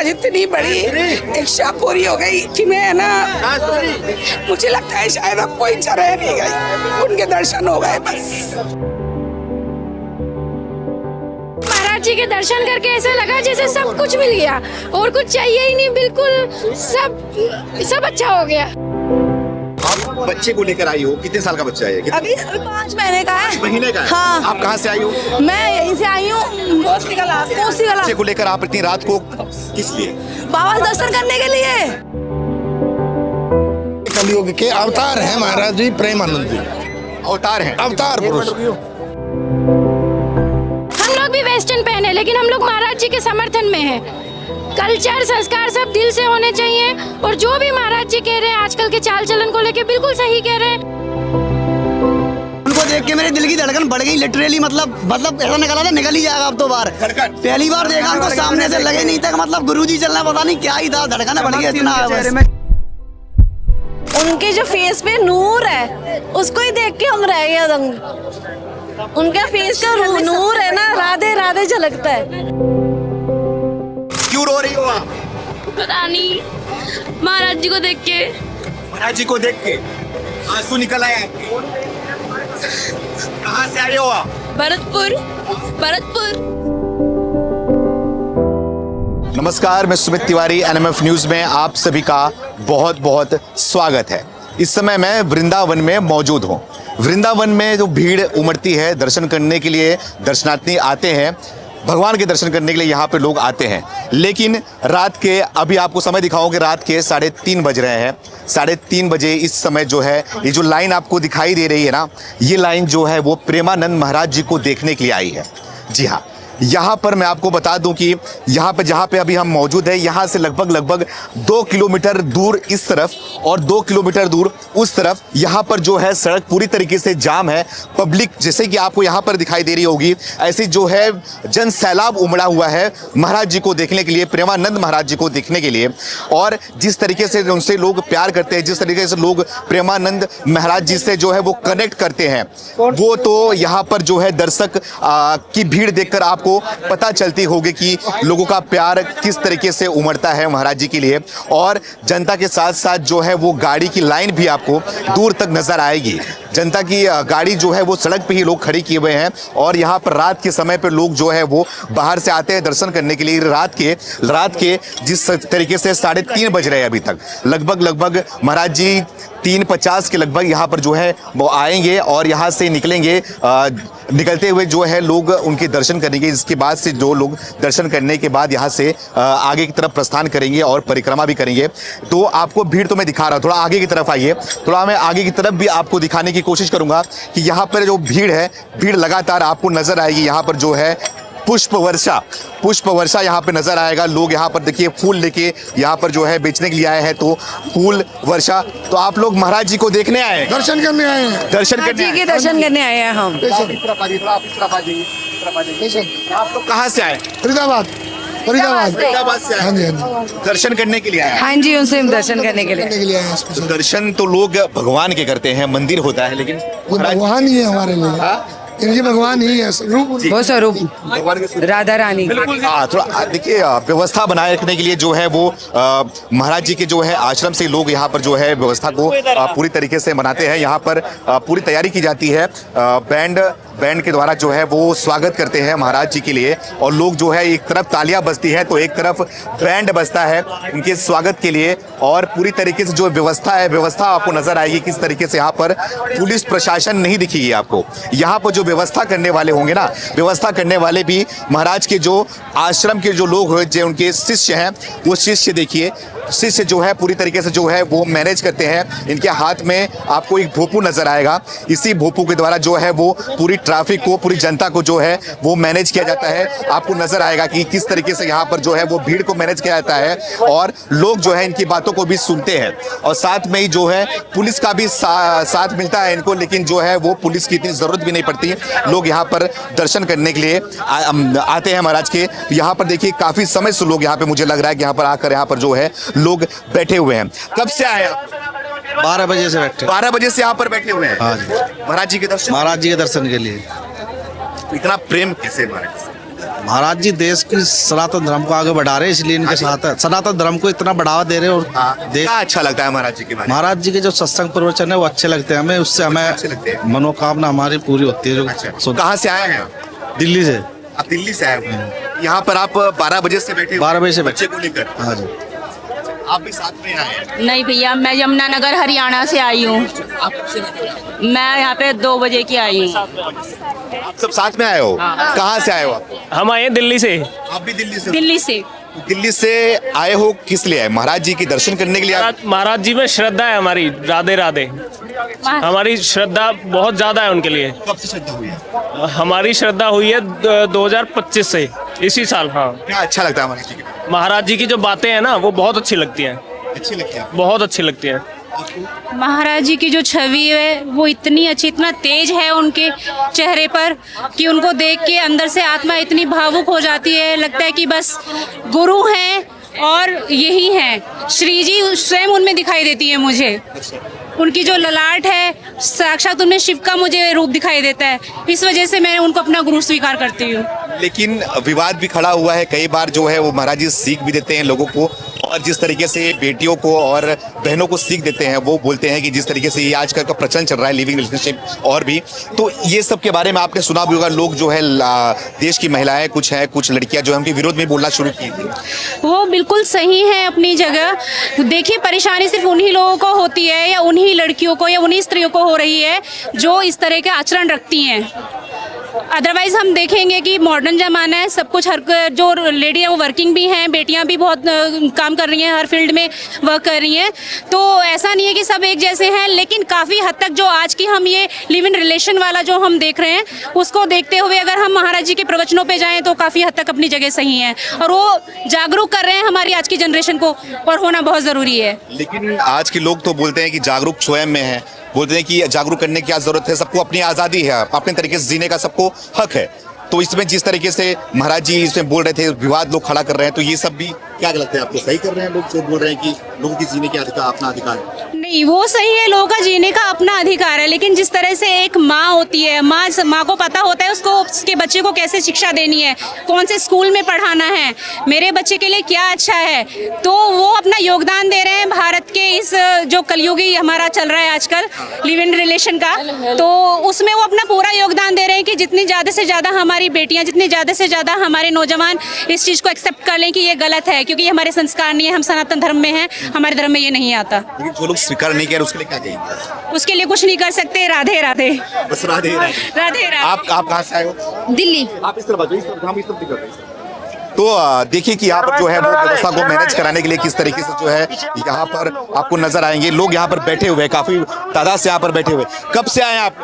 आज इतनी बड़ी इच्छा पूरी हो गई कि मैं ना, मुझे लगता है शायद अब कोई इच्छा रह नहीं गई, उनके दर्शन हो गए बस। महाराज जी के दर्शन करके ऐसा लगा जैसे सब कुछ मिल गया और कुछ चाहिए ही नहीं, बिल्कुल सब अच्छा हो गया। आप बच्चे को लेकर आई हो, कितने साल का बच्चा है? अभी 5 महीने का है। महीने का है? हाँ। आप कहाँ से आई हो? मैं यहीं से आई हूँ, कोसी कला। बच्चे को लेकर आप इतनी रात को किस लिए? बाबा दर्शन करने के लिए। कलयुग के अवतार हैं महाराज जी, प्रेमानंद जी अवतार हैं, अवतार पुरुष। हम लोग भी वेस्टर्न पहने, लेकिन हम लोग महाराज जी के समर्थन में हैं। कल्चर संस्कार सब दिल से होने चाहिए, और जो भी महाराज जी कह रहे हैं आजकल के चाल चलन को लेके बिल्कुल सही कह रहे हैं। उनको देख के मेरे दिल की धड़कन बढ़ गई लिटरली, मतलब ऐसा निकला था निकल ही जाएगा अब तो बार। पहली बार देखा उनको सामने से, लगे नहीं तक मतलब गुरुजी चलना, पता नहीं क्या ही था, धड़कन बढ़ गई इतना। उनके जो फेस पे नूर है, उसको ही देख के हम रह गए दंग। उनका फेस का नूर है ना, राधे राधे झलकता है। क्यों रो रही हो आप? पता नहीं, महाराज जी को देख के। महाराज जी को देख के आंसू निकल आए आपके? कहाँ से आए हो आप? भरतपुर। नमस्कार, मैं सुमित तिवारी, एनएमएफ न्यूज में आप सभी का बहुत बहुत स्वागत है। इस समय मैं वृंदावन में मौजूद हूँ। वृंदावन में जो भीड़ उमड़ती है, दर्शन करने के लिए दर्शनार्थी आते हैं, भगवान के दर्शन करने के लिए यहाँ पे लोग आते हैं। लेकिन रात के, अभी आपको समय दिखाऊं कि रात के 3:30 बज रहे हैं। 3:30 बजे इस समय जो है, ये जो लाइन आपको दिखाई दे रही है ना, ये लाइन जो है वो प्रेमानंद महाराज जी को देखने के लिए आई है। जी हाँ, यहाँ पर मैं आपको बता दूं कि यहाँ पे जहाँ पे अभी हम मौजूद हैं, यहाँ से लगभग 2 किलोमीटर दूर इस तरफ और 2 किलोमीटर दूर उस तरफ, यहाँ पर जो है सड़क पूरी तरीके से जाम है। पब्लिक जैसे कि आपको यहाँ पर दिखाई दे रही होगी, ऐसी जो है जन सैलाब उमड़ा हुआ है महाराज जी को देखने के लिए, प्रेमानंद महाराज जी को देखने के लिए। और जिस तरीके से उनसे लोग प्यार करते हैं, जिस तरीके से लोग प्रेमानंद महाराज जी से जो है वो कनेक्ट करते हैं, वो तो यहाँ पर जो है दर्शक की भीड़ देखकर आपको पता चलती होगी कि लोगों का प्यार किस तरीके से उमड़ता है महाराज जी के लिए। और जनता के साथ साथ जो है वो गाड़ी की लाइन भी आपको दूर तक नजर आएगी। जनता की गाड़ी जो है वो सड़क पे ही लोग खड़ी किए हुए हैं, और यहाँ पर रात के समय पे लोग जो है वो बाहर से आते हैं दर्शन करने के लिए। रात के जिस तरीके से 3:30 बज रहे हैं अभी तक, लगभग महाराज जी 3:50 के लगभग यहाँ पर जो है वो आएंगे और यहाँ से निकलेंगे। निकलते हुए जो है लोग उनके दर्शन करेंगे। इसके बाद से जो लोग दर्शन करने के बाद यहाँ से आगे की तरफ प्रस्थान करेंगे और परिक्रमा भी करेंगे। तो आपको भीड़ तो मैं दिखा रहा हूँ, थोड़ा आगे की तरफ आइए, थोड़ा मैं आगे की तरफ भी आपको दिखाने की कोशिश करूँगा कि यहाँ पर जो भीड़ है, भीड़ लगातार आपको नजर आएगी। यहाँ पर जो है पुष्प वर्षा यहाँ पे नजर आएगा। लोग यहाँ पर देखिए फूल लेके यहाँ पर जो है बेचने के लिए आए हैं, तो फूल वर्षा। तो आप लोग महाराज जी को देखने आए हैं, दर्शन करने आए हैं, दर्शन करने आए हैं हम। आप लोग कहाँ से आए? फरीदाबाद से आए। हाँ जी, दर्शन करने के लिए आए? हाँ जी, उनसे हम दर्शन करने के लिए आए हैं। तो दर्शन तो लोग भगवान के करते हैं, मंदिर होता है, लेकिन भगवान ही है हमारे लिए, इनकी भगवान ही है, वो स्वरूप राधा रानी। हाँ, थोड़ा देखिए, व्यवस्था बनाए रखने के लिए जो है वो महाराज जी के जो है आश्रम से लोग यहाँ पर जो है व्यवस्था को पूरी तरीके से मनाते हैं। यहाँ पर पूरी तैयारी की जाती है, बैंड के द्वारा जो है वो स्वागत करते हैं महाराज जी के लिए। और लोग जो है, एक तरफ तालियां बजती है तो एक तरफ बैंड बजता है उनके स्वागत के लिए। और पूरी तरीके से जो व्यवस्था है, व्यवस्था आपको नजर आएगी किस तरीके से। यहाँ पर पुलिस प्रशासन नहीं दिखेगी आपको। यहाँ पर जो व्यवस्था करने वाले होंगे ना, व्यवस्था करने वाले भी महाराज के जो आश्रम के जो लोग हैं, जो उनके शिष्य हैं, वो शिष्य देखिए, शिष्य जो है पूरी तरीके से जो है वो मैनेज करते हैं। इनके हाथ में आपको एक भोपू नजर आएगा। इसी भोपू के द्वारा जो है वो पूरी ट्रैफिक को, पूरी जनता को जो है वो मैनेज किया जाता है। आपको नजर आएगा कि किस तरीके से यहाँ पर जो है वो भीड़ को मैनेज किया जाता है, और लोग जो है इनकी बातों को भी सुनते हैं। और साथ में ही जो है पुलिस का भी साथ मिलता है इनको, लेकिन जो है वो पुलिस की इतनी जरूरत भी नहीं पड़ती। लोग यहाँ पर दर्शन करने के लिए आते हैं महाराज के। यहाँ पर देखिए काफी समय से लोग यहाँ पे, मुझे लग रहा है कि यहाँ पर आकर यहाँ पर जो है लोग बैठे हुए हैं। कब से आए आप? 12 बजे से बैठे। 12 बजे से यहाँ पर बैठे हुए हैं? हाँ जी, महाराज जी के दर्शन। महाराज जी के दर्शन के लिए। इतना प्रेम कैसे महाराज? महाराज जी देश की सनातन धर्म को आगे बढ़ा रहे हैं, इसलिए इनके साथ है। सनातन धर्म को इतना बढ़ावा दे रहे हैं और देश। क्या अच्छा लगता है महाराज जी के बारे में? महाराज जी के जो सत्संग प्रवचन है वो अच्छे लगते हैं हमें, उससे लगते हमें मनोकामना हमारी पूरी होती है। जो कहाँ से आए हैं आप? दिल्ली से आप दिल्ली से आए हुए हैं। यहाँ पर आप 12 बजे से बैठे हुए 12 बजे से बच्चे को लेकर। हाँ जी। आप भी साथ में आए हैं? नहीं भैया, मैं यमुनानगर हरियाणा से आई हूँ। मैं यहाँ पे 2 बजे की आई हूँ। आप सब साथ में आए हो? कहाँ से आए हो आप? हम आए हैं दिल्ली से। आप भी दिल्ली से? दिल्ली से। दिल्ली से आए हो किस लिए आए? महाराज जी के दर्शन करने के लिए? महाराज जी में श्रद्धा है हमारी, राधे राधे। हमारी श्रद्धा बहुत ज्यादा है उनके लिए। कब से श्रद्धा हुई है? हमारी श्रद्धा हुई है 2025 से, इसी साल। हाँ, क्या अच्छा लगता है महाराज जी के? महाराज जी की जो बातें हैं ना वो बहुत अच्छी लगती हैं। अच्छी लगती है? बहुत अच्छी लगती हैं। महाराज जी की जो छवि है वो इतनी अच्छी, इतना तेज है उनके चेहरे पर कि उनको देख के अंदर से आत्मा इतनी भावुक हो जाती है। लगता है कि बस गुरु हैं और यही हैं। श्री जी स्वयं उनमें दिखाई देती है मुझे। उनकी जो ललाट है, साक्षात उनमें शिव का मुझे रूप दिखाई देता है। इस वजह से मैं उनको अपना गुरु स्वीकार करती हूँ। लेकिन विवाद भी खड़ा हुआ है कई बार, जो है वो महाराज जी सीख भी देते हैं लोगों को, और जिस तरीके से बेटियों को और बहनों को सीख देते हैं, वो बोलते हैं कि जिस तरीके से ये आजकल का प्रचलन चल रहा है लिविंग रिलेशनशिप और भी, तो ये सब के बारे में आपने सुना भी होगा। लोग जो है देश की महिलाएं कुछ है, कुछ लड़कियां जो है उनके विरोध में बोलना शुरू की थी। वो बिल्कुल सही है अपनी जगह। देखिए, परेशानी सिर्फ उन्हीं लोगों को होती है या उन्हीं लड़कियों को या उन्हीं स्त्रियों को हो रही है जो इस तरह के आचरण रखती हैं। अदरवाइज हम देखेंगे कि मॉडर्न ज़माना है, सब कुछ, हर जो लेडी है वो वर्किंग भी हैं, बेटियां भी बहुत काम कर रही हैं, हर फील्ड में वर्क कर रही हैं। तो ऐसा नहीं है कि सब एक जैसे हैं, लेकिन काफ़ी हद तक जो आज की हम ये लिव इन रिलेशन वाला जो हम देख रहे हैं, उसको देखते हुए अगर हम महाराज जी के प्रवचनों पे जाएं तो काफ़ी हद तक अपनी जगह सही है, और वो जागरूक कर रहे हैं हमारी आज की जनरेशन को, और होना बहुत ज़रूरी है। लेकिन आज के लोग तो बोलते हैं कि जागरूक स्वयं में है, बोलते हैं कि जागरूक करने की क्या जरूरत है, सबको अपनी आज़ादी है, अपने तरीके से जीने का सबको हक है। तो इसमें जिस तरीके से महाराज जी इसमें बोल रहे थे, विवाद लोग खड़ा कर रहे हैं, तो ये सब भी क्या लगता है आपको? सही कर रहे हैं लोग जो बोल रहे हैं कि लोगों की जीने के अधिकार, अपना अधिकार है? नहीं, वो सही है, लोगों का जीने का अपना अधिकार है, लेकिन जिस तरह से एक माँ होती है, माँ को पता होता है उसको उसके बच्चे को कैसे शिक्षा देनी है, कौन से स्कूल में पढ़ाना है, मेरे बच्चे के लिए क्या अच्छा है, तो वो अपना योगदान दे रहे हैं भारत के इस जो कलयुगी हमारा चल रहा है आजकल लिव इन रिलेशन का, तो उसमें वो अपना पूरा योगदान दे रहे हैं कि जितनी ज़्यादा से ज़्यादा हमारी बेटियाँ, जितनी ज़्यादा से ज़्यादा हमारे नौजवान इस चीज़ को एक्सेप्ट कर लें कि ये गलत है, क्योंकि हमारे संस्कार नहीं है, हम सनातन धर्म में हैं, हमारे धर्म में ये नहीं आता। लेकिन जो लोग स्वीकार नहीं कर रहे उसके लिए क्या कहेंगे? उसके लिए कुछ नहीं कर सकते। राधे राधे। बस राधे राधे। राधे राधे। आप कहाँ से आए हो? दिल्ली। आप इस तरफ हम इस तरफ दिख रहे हैं। तो देखिए कि यहाँ पर जो है वो व्यवस्था को मैनेज कराने के लिए किस तरीके से जो है यहाँ पर आपको नजर आएंगे लोग यहाँ पर बैठे हुए हैं, काफी तादाद से यहाँ पर बैठे हुए। कब से आए आप?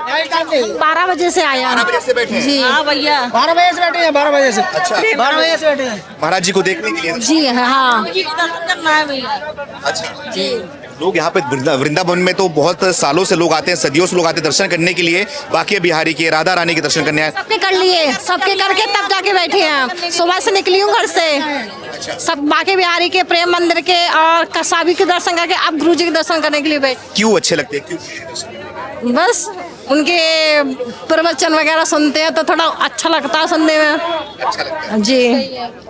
12 बजे से आया। 12 बजे से बैठे हैं? जी हाँ भैया, 12 बजे से बैठे हैं, 12 बजे से। अच्छा, 12 बजे से बैठे हैं महाराज जी को देखने के लिए? जी हाँ। अच्छा जी। लोग यहाँ पे वृंदावन में तो बहुत सालों से लोग आते हैं, सदियों से लोग आते हैं दर्शन करने के लिए, बाकी बिहारी के, राधा रानी के दर्शन करने आए। सबके कर लिए, सबके करके तब जाके बैठे हैं। सुबह से निकली हूँ घर से, सब बाके बिहारी के, प्रेम मंदिर के और कसाबी के दर्शन करके अब गुरु जी के दर्शन करने के लिए बैठे। क्यों अच्छे लगते हैं? क्यों? बस उनके प्रवचन वगैरह सुनते हैं तो थोड़ा अच्छा लगता है सुनने में। अच्छा लगता है जी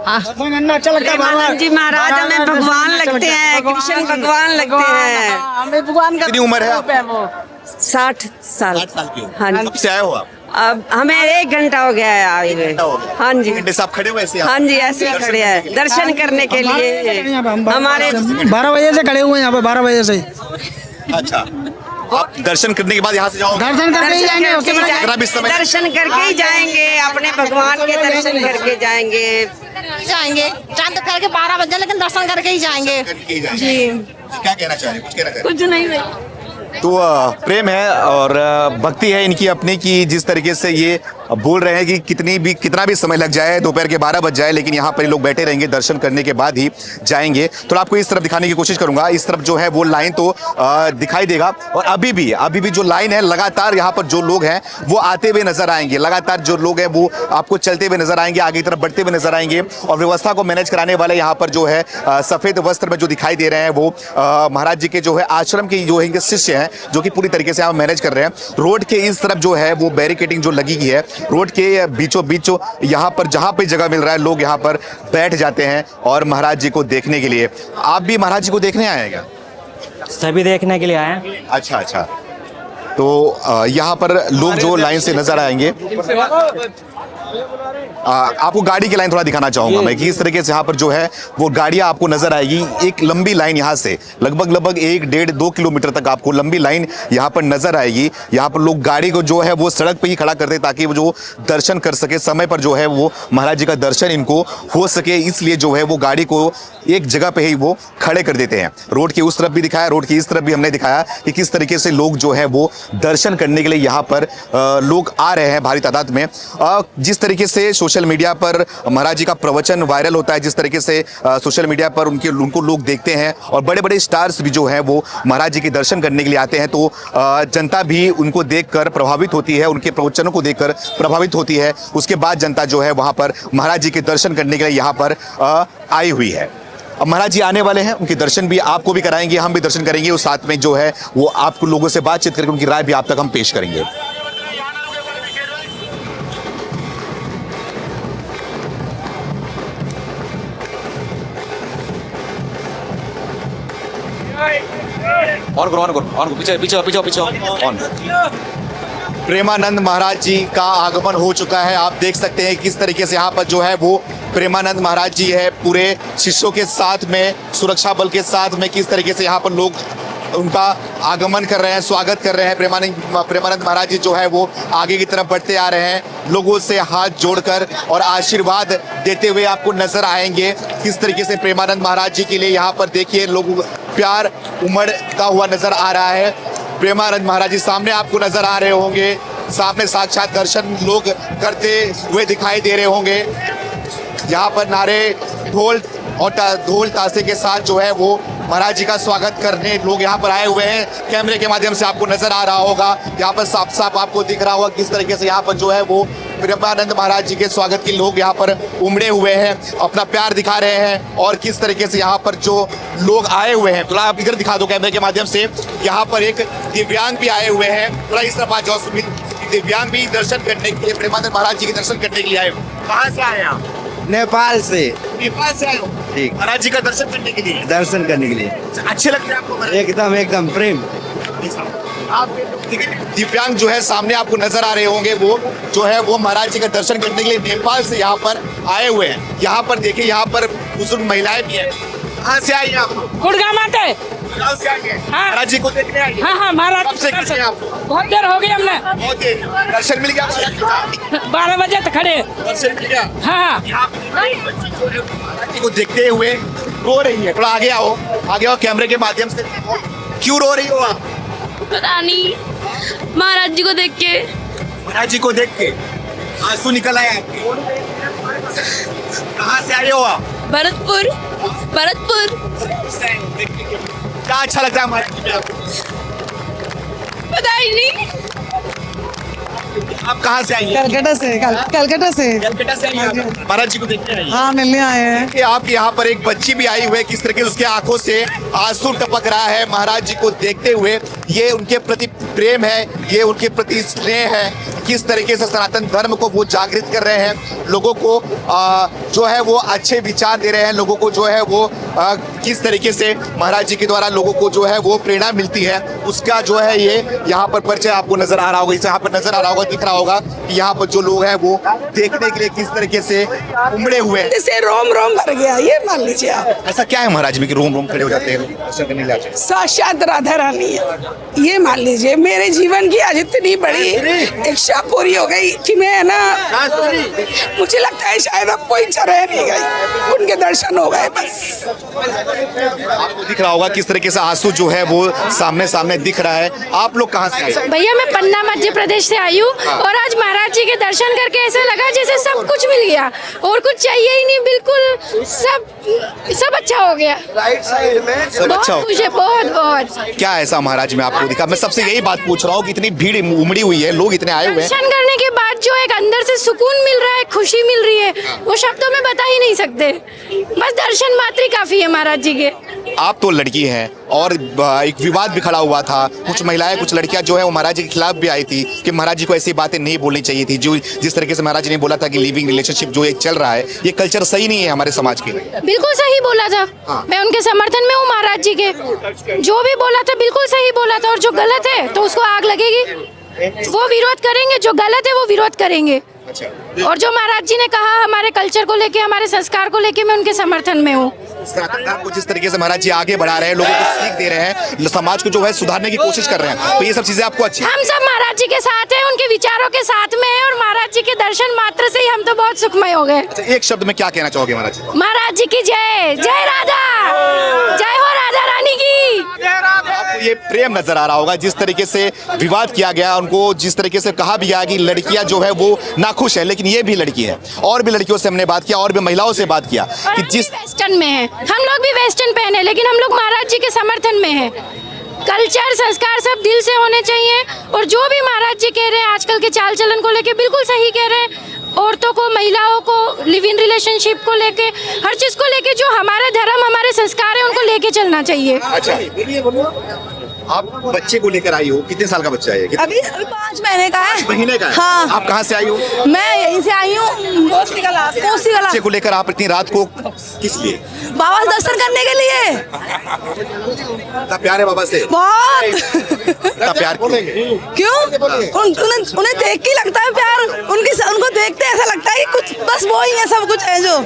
हाँ, अच्छा लगता है। जी महाराज हमें भगवान लगते हैं, कृष्ण भगवान लगते हैं। हमें भगवान का। कितनी उम्र है आप? 60 साल। 60 साल की हो? हाँ जी। कब से आए हो आप? अब हमें 1 घंटा हो गया है आए हुए। हाँ जी। घंटे से आप खड़े हुए ऐसे? हाँ जी, ऐसे ही खड़े हैं दर्शन करने के लिए। हमारे 12 बजे से खड़े हुए हैं यहाँ पे, 12 बजे से। अच्छा, आप दर्शन करने के बाद यहाँ से जाओगे? दर्शन करके ही जाएंगे, उसके बाद कितना भी समय? दर्शन करके ही जाएंगे, अपने भगवान के दर्शन करके जाएंगे। चांद करके 12 बजे, लेकिन दर्शन करके ही जाएंगे। करके ही जाएंगे। जी क्या कहना चाह रहे हैं? कुछ कहना चाह रहे हैं? कुछ नहीं भाई। तो प्रेम है और भक्ति है इनकी अपनी की, जिस तरीके से ये बोल रहे हैं कि कितना भी समय लग जाए, दोपहर के 12 बज जाए, लेकिन यहाँ पर लोग बैठे रहेंगे, दर्शन करने के बाद ही जाएंगे। तो आपको इस तरफ दिखाने की कोशिश करूंगा। इस तरफ जो है वो लाइन तो दिखाई देगा, और अभी भी जो लाइन है, लगातार यहाँ पर जो लोग हैं वो आते हुए नजर आएंगे, लगातार जो लोग हैं वो आपको चलते हुए नजर आएंगे, आगे की तरफ बढ़ते हुए नजर आएंगे। और व्यवस्था को मैनेज कराने वाले यहाँ पर जो है सफेद वस्त्र में जो दिखाई दे रहे हैं वो महाराज जी के जो है आश्रम के जो है शिष्य हैं, जो कि पूरी तरीके से यहाँ मैनेज कर रहे हैं। रोड के इस तरफ जो है वो बैरिकेडिंग जो लगी हुई है रोड के बीचों बीच यहाँ पर जहाँ पे जगह मिल रहा है लोग यहाँ पर बैठ जाते हैं और महाराज जी को देखने के लिए। आप भी महाराज जी को देखने आए हैं क्या? सभी देखने के लिए आए हैं। अच्छा अच्छा, तो यहाँ पर लोग जो लाइन से नजर आएंगे, आपको गाड़ी की लाइन थोड़ा दिखाना चाहूंगा मैं कि इस तरीके से यहाँ पर जो है वो गाड़ियां आपको नजर आएगी। एक लंबी लाइन यहाँ से लगभग 1-1.5-2 किलोमीटर तक आपको लंबी लाइन यहाँ पर नजर आएगी। यहाँ पर लोग गाड़ी को जो है वो सड़क पे ही खड़ा करते ताकि वो जो दर्शन कर सके, समय पर जो है वो महाराज जी का दर्शन इनको हो सके, इसलिए जो है वो गाड़ी को एक जगह पे ही वो खड़े कर देते हैं। रोड के उस तरफ भी दिखाया, रोड की इस तरफ भी हमने दिखाया कि किस तरीके से लोग जो है वो दर्शन करने के लिए यहाँ पर लोग आ रहे हैं भारी तादाद में। जिस तरीके से सोशल मीडिया पर महाराज जी का प्रवचन वायरल होता है, जिस तरीके से सोशल मीडिया पर उनको लोग देखते हैं और बड़े बड़े स्टार्स भी जो हैं वो महाराज जी के दर्शन करने के लिए आते हैं, तो जनता भी उनको देखकर प्रभावित होती है, उनके प्रवचनों को देखकर प्रभावित होती है। उसके बाद जनता जो है वहाँ पर महाराज जी के दर्शन करने के लिए यहाँ पर आई हुई है। अब महाराज जी आने वाले हैं, उनके दर्शन भी आपको भी कराएंगे, हम भी दर्शन करेंगे, और साथ में जो है वो आपको लोगों से बातचीत करके उनकी राय भी आप तक हम पेश करेंगे। और पीछे प्रेमानंद महाराज जी का आगमन हो चुका है। आप देख सकते हैं किस तरीके से यहाँ पर जो है वो प्रेमानंद महाराज जी है पूरे शिष्यों के साथ में, सुरक्षा बल के साथ में, किस तरीके से यहाँ पर लोग उनका आगमन कर रहे हैं, स्वागत कर रहे हैं। प्रेमानंद महाराज जी जो है वो आगे की तरफ बढ़ते आ रहे हैं, लोगों से हाथ जोड़कर और आशीर्वाद देते हुए आपको नजर आएंगे। किस तरीके से प्रेमानंद महाराज जी के लिए यहाँ पर देखिए लोग प्यार उमड़ता हुआ नजर आ रहा है। प्रेमानंद महाराज जी सामने आपको नजर आ रहे होंगे, सामने साक्षात दर्शन लोग करते हुए दिखाई दे रहे होंगे। यहाँ पर नारे ढोल ताशे के साथ जो है वो महाराज जी का स्वागत करने लोग यहाँ पर आए हुए हैं। कैमरे के माध्यम से आपको नजर आ रहा होगा, यहाँ पर साफ साफ आपको दिख रहा होगा किस तरीके से यहाँ पर जो है वो प्रेमानंद महाराज जी के स्वागत के लोग यहाँ पर उमड़े हुए हैं, अपना प्यार दिखा रहे हैं। और किस तरीके से यहाँ पर जो लोग आए हुए हैं, थोड़ा आप इधर दिखा दो कैमरे के माध्यम से, यहाँ पर एक दिव्यांग भी आए हुए हैं। थोड़ा इस तरफ आ जाओ सुमित, दिव्यांग भी दर्शन करने के लिए, प्रेमानंद महाराज जी के दर्शन करने के लिए आए। कहाँ से आए आप? नेपाल से। नेपाल से आए हो? ठीक। महाराज जी का दर्शन करने के लिए? दर्शन करने के लिए। अच्छे लगते हैं आपको? एकदम प्रेम। आप दिव्यांग जो है सामने आपको नजर आ रहे होंगे, वो जो है वो महाराज जी का दर्शन करने के लिए नेपाल से यहाँ पर आए हुए हैं। यहाँ पर देखिए, यहाँ पर बुजुर्ग महिलाएं भी हैं। कहाँ से आई आप? गुड़गांव से। से आई हैं? महाराज जी को देखने आई हैं? हाँ महाराज कब से खड़े हैं आप? बहुत देर हो गई हमने। बहुत देर। दर्शन मिल गया? 12 बजे तक खड़े। दर्शन मिल गया? हाँ। यहाँ पे महाराज जी को देखते हुए रो रही है। थोड़ा आगे आओ कैमरे के माध्यम से। क्यों रो रही हो आप? पता नहीं, महाराज जी को देख के। महाराज जी को देख के आंसू निकल आए आपके? कहाँ से आए हो आप? भरतपुर। क्या अच्छा लगता है महाराज जी में आपको? पता ही नहीं। आप कहाँ से आई हैं? कलकत्ता से। कलकत्ता से आई हैं आप? महाराज जी को देखने आई हैं? हाँ, मिलने आए हैं। कि आप यहाँ पर एक बच्ची भी आई हुई है, किस तरह के उसके आंखों से आंसू टपक रहा है महाराज जी को देखते हुए। ये उनके प्रति प्रेम है, ये उनके प्रति स्नेह है, किस तरीके से सनातन धर्म को वो जागृत कर रहे हैं, लोगों को जो है वो अच्छे विचार दे रहे हैं, लोगों को जो है वो किस तरीके से महाराज जी के द्वारा लोगों को जो है वो प्रेरणा मिलती है, उसका जो है ये यहाँ पर परिचय आपको नजर आ रहा होगा। इसे यहाँ पर नजर आ रहा होगा, दिख रहा होगा कि यहाँ पर जो लोग हैं वो देखने के लिए किस तरीके से उमड़े हुए हैं। जैसे रोम भर गया, ये मान लीजिए आप। ऐसा क्या है महाराज में कि रोम खड़े हो जाते हैं, दर्शन करने के लिए आते हैं? साक्षात राधा रानी है, ये मान लीजिए। मेरे जीवन की आज इतनी बड़ी इच्छा पूरी हो गई कि मैं ना, मुझे लगता है शायद अब कोई इच्छा रह नहीं गई, उनके दर्शन हो गए बस। आपको दिख रहा होगा किस तरीके से आंसू जो है वो सामने दिख रहा है। आप लोग कहाँ से आए? भैया मैं पन्ना मध्य प्रदेश से आई हूँ और आज महाराज जी के दर्शन करके ऐसा लगा जैसे सब कुछ मिल गया और कुछ चाहिए ही नहीं, बिल्कुल सब अच्छा हो गया। राइट साइड में सब अच्छा हो गया, बहुत। क्या ऐसा महाराज में आपको दिखा? मैं सबसे यही बात पूछ रहा हूँ कि इतनी भीड़ उमड़ी हुई है, लोग इतने आए हुए हैं, दर्शन करने के बाद जो एक अंदर से सुकून मिल रहा है, खुशी मिल रही है, वो शब्दों में बता ही नहीं सकते। बस दर्शन मात्र ही काफी है महाराज जी के। आप तो लड़की हैं और एक विवाद भी खड़ा हुआ था, कुछ महिलाएं कुछ लड़कियां जो है वो महाराज जी के खिलाफ भी आई थी कि महाराज जी को ऐसी बातें नहीं बोलनी चाहिए थी, जो जिस तरीके से महाराज जी ने बोला था कि लिविंग रिलेशनशिप जो एक चल रहा है ये कल्चर सही नहीं है हमारे समाज के लिए। बिल्कुल सही बोला था। मैं उनके समर्थन में हूँ महाराज जी के, जो भी बोला था बिल्कुल सही बोला था, और जो गलत है तो उसको आग लगेगी, वो विरोध करेंगे, जो गलत है वो विरोध करेंगे। और जो महाराज जी ने कहा हमारे कल्चर को लेके, हमारे संस्कार को लेके, मैं उनके समर्थन में हूँ। सनातन धर्म को जिस तरीके से महाराज जी आगे बढ़ा रहे हैं, लोगों को सीख दे रहे हैं, समाज को जो है सुधारने की कोशिश कर रहे हैं, तो ये सब चीजें आपको अच्छी? हम सब महाराज जी के साथ हैं, उनके विचारों के साथ में हैं, और महाराज जी के दर्शन मात्र से ही हम तो बहुत सुखमय हो गए। अच्छा, एक शब्द में क्या कहना चाहोगे महाराज जी? महाराज जी की जय, जय राधा, जय हो राधा रानी की। आपको ये प्रेम नजर आ रहा होगा, जिस तरीके से विवाद किया गया, उनको जिस तरीके से कहा भी गया कि लड़कियां जो है वो नाखुश है, लेकिन ये भी लड़की है। और भी लड़कियों से हमने बात किया, और भी महिलाओं से बात किया कि जिस वेस्टर्न में है, हम लोग भी वेस्टर्न पहने, लेकिन हम लोग महाराज जी के समर्थन में हैं। कल्चर संस्कार सब दिल से होने चाहिए, और जो भी महाराज जी कह रहे हैं आजकल के चाल चलन को लेके बिल्कुल सही कह रहे हैं। औरतों को, महिलाओं को, लिव इन रिलेशनशिप को लेके, हर चीज को लेके जो हमारे धर्म, हमारे संस्कार है उनको लेके चलना चाहिए। अच्छा, आप बच्चे को लेकर आई हो, कितने साल का बच्चा है? अभी 5 महीने का है। 5 महीने का है? हाँ। आप कहाँ से आई हो? मैं यहीं से आई हूँ, कोसी कला। बच्चे को लेकर आप इतनी रात को किस लिए? बाबा से दर्शन करने के लिए। इतना प्यार है बाबा से? बहुत। इतना प्यार क्यों? उन्हें देख के लगता है प्यार, उनको देखते ऐसा लगता है कि कुछ बस वो ही है, सब कुछ है जो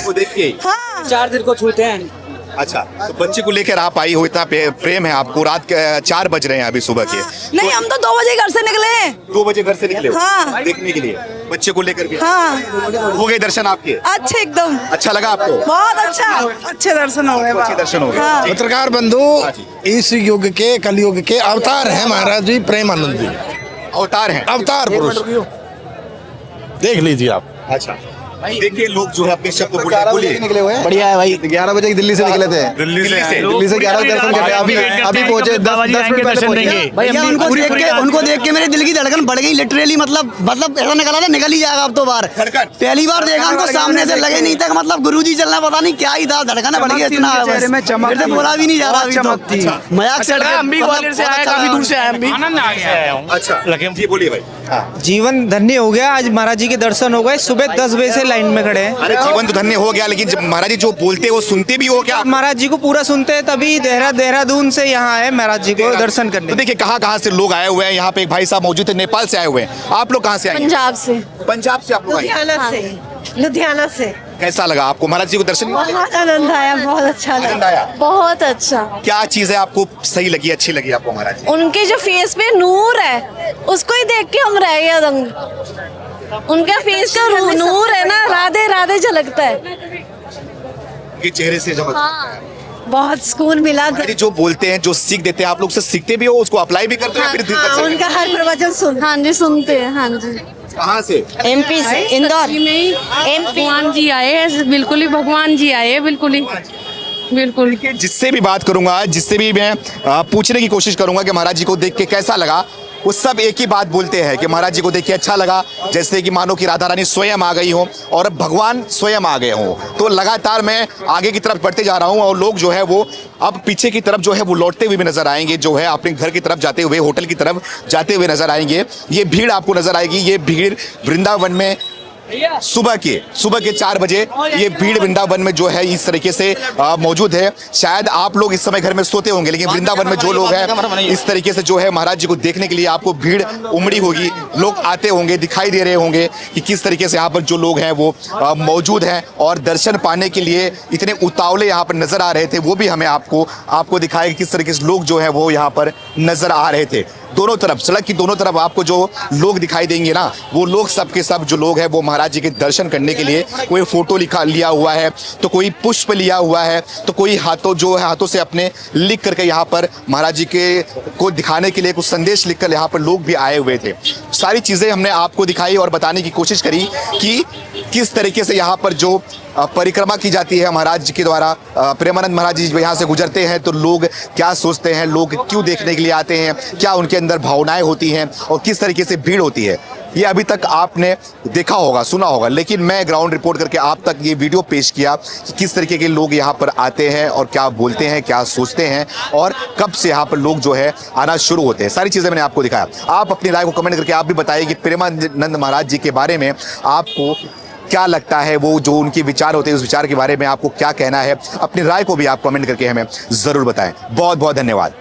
वो देख के। हाँ। 4 दिन को छूते हैं। अच्छा, तो बच्चे को लेकर आप आई हो, इतना प्रेम है आपको। रात के 4 बज रहे हैं अभी सुबह के। नहीं, हम तो 2 बजे घर से निकले हैं। 2 बजे घर से निकले हो? हाँ। देखने के लिए बच्चे को लेकर भी? हाँ। हो गए दर्शन आपके? अच्छे, एकदम अच्छा लगा आपको? बहुत अच्छा, अच्छे दर्शन हो गए। अच्छे दर्शन हो गए। हाँ। पत्रकार बंधु, इस युग के, कलयुग के अवतार हैं महाराज जी प्रेमानंद जी। अवतार हैं? अवतार पुरुष, देख लीजिए आप। अच्छा, देखिए लोग जो है अपने शब्द बोलिए। निकले हुए हैं, बढ़िया है भाई। 11 बजे दिल्ली से निकले थे। दिल्ली से 11 बजे दर्शन करके अभी पहुंचे, 10 मिनट पहले पहुंचे। भैया उनको देख के मेरे दिल की धड़कन बढ़ गई लिटरली। मतलब ऐसा निकला था, निकल ही जाएगा अब तो बार। पहली बार देखा उनको सामने से, लगे नहीं तक मतलब गुरुजी चलना, पता नहीं क्या ही था, धड़कन बढ़ गई इतना। मेरे से बोला भी नहीं जा रहा अभी तो। मजाक से ग्वालियर से आया, काफी दूर से आया, आनंद आ गया। अच्छा, जी बोलिए भाई। जीवन धन्य हो गया, आज महाराज जी के दर्शन हो गए। सुबह 10 बजे से लाइन में खड़े हैं। अरे जीवन तो धन्य हो गया, लेकिन जब महाराज जी जो बोलते हैं वो सुनते भी हो क्या? महाराज जी को पूरा सुनते हैं, तभी देहरादून से यहाँ आए महाराज जी को दर्शन करने। तो देखिए कहाँ से लोग आए हुए हैं। यहाँ पे एक भाई साहब मौजूद है, नेपाल से आए हुए हैं। आप लोग कहाँ से आए? पंजाब से। पंजाब से आप लोग आए? लुधियाना से। कैसा लगा आपको महाराज जी को दर्शन? बहुत आनंद आया, बहुत अच्छा लगा। आनंद आया? बहुत अच्छा। क्या चीज है आपको सही लगी, अच्छी लगी आपको महाराज जी? उनके जो फेस पे नूर है, उसको ही देख के हम रह गए दंग। उनका फेस का नूर है ना, राधे राधे झलकता है। के चेहरे से जब बहुत सुकून मिला। महाराज जी जो बोलते हैं, जो सीख देते हैं, आप लोग से सीखते भी हो, उसको अप्लाई भी करते हो? फिर उनका हर प्रवचन सुन। हाँ जी, सुनते हैं। हाँ जी। कहाँ से? MP से, इंदौर में। भगवान जी आए हैं, बिल्कुल ही भगवान जी आए हैं, बिल्कुल ही, बिल्कुल। जिससे भी बात करूंगा, जिससे भी मैं पूछने की कोशिश करूंगा कि महाराज जी को देख के कैसा लगा, वो सब एक ही बात बोलते हैं कि महाराज जी को देख के अच्छा लगा। जैसे कि मानो कि राधा रानी स्वयं आ गई हो और भगवान स्वयं आ गए हों। तो लगातार मैं आगे की तरफ बढ़ते जा रहा हूं, और लोग जो है वो अब पीछे की तरफ जो है वो लौटते हुए भी नजर आएंगे, जो है अपने घर की तरफ जाते हुए, होटल की तरफ जाते हुए नजर आएंगे। ये भीड़ आपको नजर आएगी। ये भीड़ वृंदावन में सुबह के 4 बजे ये भीड़ वृंदावन में जो है इस तरीके से मौजूद है। शायद आप लोग इस समय घर में सोते होंगे, लेकिन वृंदावन में जो लोग हैं इस तरीके से जो है महाराज जी को देखने के लिए आपको भीड़ उमड़ी होगी। लोग आते होंगे, दिखाई दे रहे होंगे कि किस तरीके से यहाँ पर जो लोग हैं वो मौजूद हैं और दर्शन पाने के लिए इतने उतावले यहाँ पर नजर आ रहे थे। वो भी हमें आपको दिखाएगा किस तरीके से लोग जो है वो यहाँ पर नजर आ रहे थे। दोनों तरफ, सड़क की दोनों तरफ आपको जो लोग दिखाई देंगे ना, वो लोग सब के सब जो लोग हैं वो महाराज जी के दर्शन करने के लिए, कोई फोटो लिया हुआ है, तो कोई पुष्प लिया हुआ है, तो कोई हाथों से अपने लिख करके यहाँ पर महाराज जी के को दिखाने के लिए कुछ संदेश लिखकर यहाँ पर लोग भी आए हुए थे। सारी चीज़ें हमने आपको दिखाई और बताने की कोशिश करी कि किस तरीके से यहाँ पर जो परिक्रमा की जाती है महाराज जी के द्वारा। प्रेमानंद महाराज जी यहाँ से गुजरते हैं तो लोग क्या सोचते हैं, लोग क्यों देखने के लिए आते हैं, क्या उनके अंदर भावनाएं होती हैं और किस तरीके से भीड़ होती है, ये अभी तक आपने देखा होगा, सुना होगा, लेकिन मैं ग्राउंड रिपोर्ट करके आप तक ये वीडियो पेश किया कि किस तरीके के लोग यहाँ पर आते हैं और क्या बोलते हैं, क्या सोचते हैं और कब से यहाँ पर लोग जो है आना शुरू होते हैं। सारी चीज़ें मैंने आपको दिखाया। आप अपनी राय को कमेंट करके आप भी बताइए कि प्रेमानंद महाराज जी के बारे में आपको क्या लगता है, वो जो उनके विचार होते हैं उस विचार के बारे में आपको क्या कहना है। अपनी राय को भी आप कमेंट करके हमें ज़रूर बताएं। बहुत बहुत धन्यवाद।